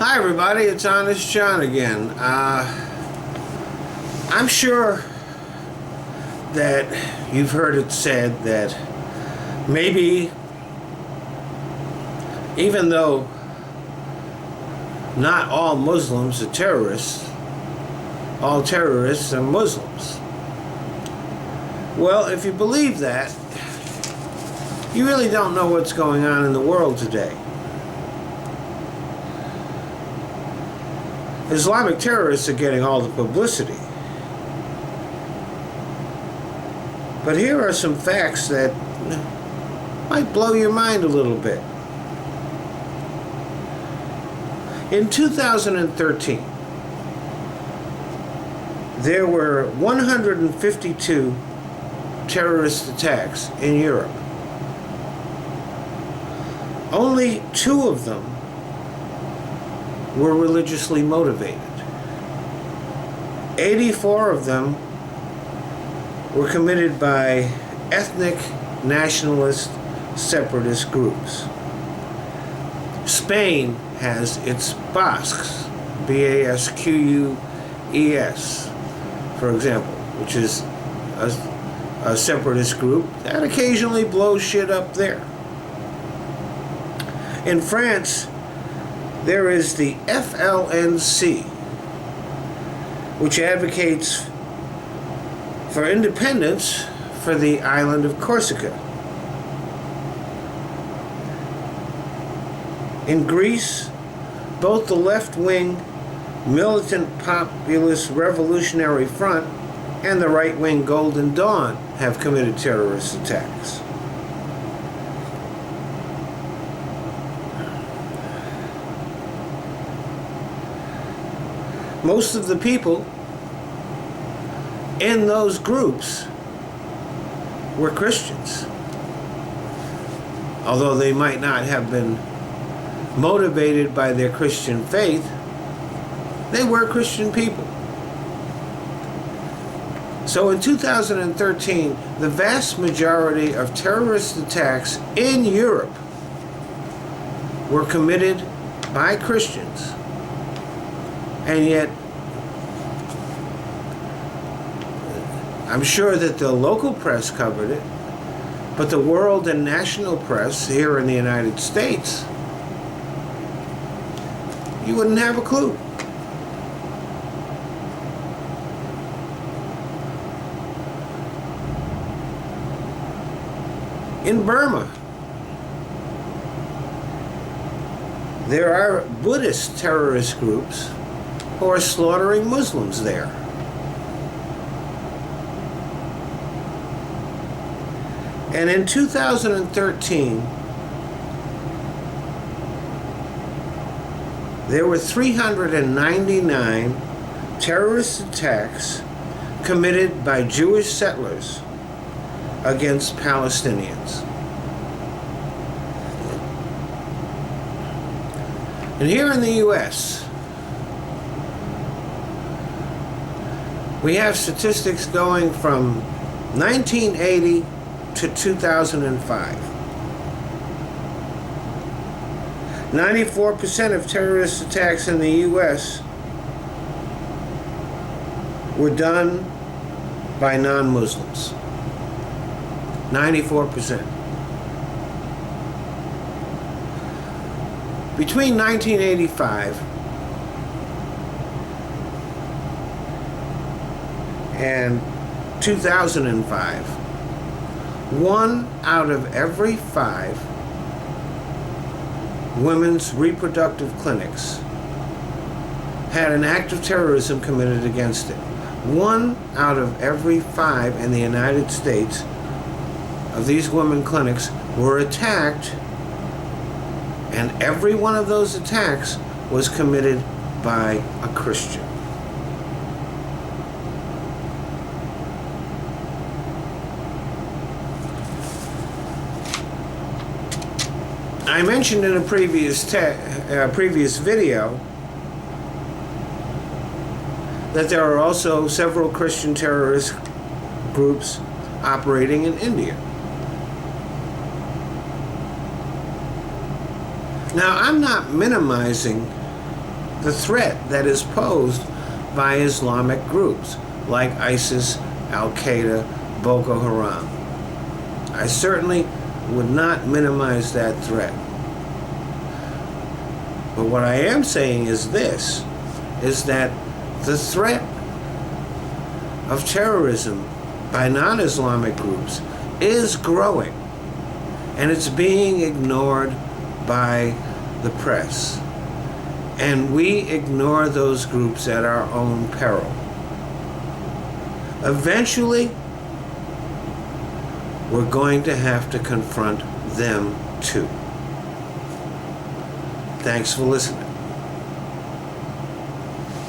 Hi everybody, it's Honest John again. I'm sure that you've heard it said that maybe, even though not all Muslims are terrorists, all terrorists are Muslims. Well, if you believe that, you really don't know what's going on in the world today. Islamic terrorists are getting all the publicity. But here are some facts that might blow your mind a little bit. In 2013, there were 152 terrorist attacks in Europe. Only 2 of them were religiously motivated. 84 of them were committed by ethnic, nationalist, separatist groups. Spain has its Basques, B-A-S-Q-U-E-S, for example, which is a separatist group that occasionally blows shit up there. In France, there is the FLNC, which advocates for independence for the island of Corsica. In Greece, both the left-wing Militant Populist Revolutionary Front and the right-wing Golden Dawn have committed terrorist attacks. Most of the people in those groups were Christians. Although they might not have been motivated by their Christian faith, they were Christian people. So in 2013, the vast majority of terrorist attacks in Europe were committed by Christians. And yet, I'm sure that the local press covered it, but the world and national press here in the United States, you wouldn't have a clue. In Burma, there are Buddhist terrorist groups who are slaughtering Muslims there. And in 2013, there were 399 terrorist attacks committed by Jewish settlers against Palestinians. And here in the U.S., we have statistics going from 1980 to 2005. 94% of terrorist attacks in the U.S. were done by non-Muslims. 94%. Between 1985 and 2005, 1 out of every 5 women's reproductive clinics had an act of terrorism committed against it. 1 out of every 5 in the United States of these women clinics were attacked, and every one of those attacks was committed by a Christian. I mentioned in a previous video that there are also several Christian terrorist groups operating in India. Now, I'm not minimizing the threat that is posed by Islamic groups like ISIS, Al-Qaeda, Boko Haram. I certainly would not minimize that threat. But what I am saying is this, is that the threat of terrorism by non-Islamic groups is growing, and it's being ignored by the press. And we ignore those groups at our own peril. Eventually, we're going to have to confront them too. Thanks for listening.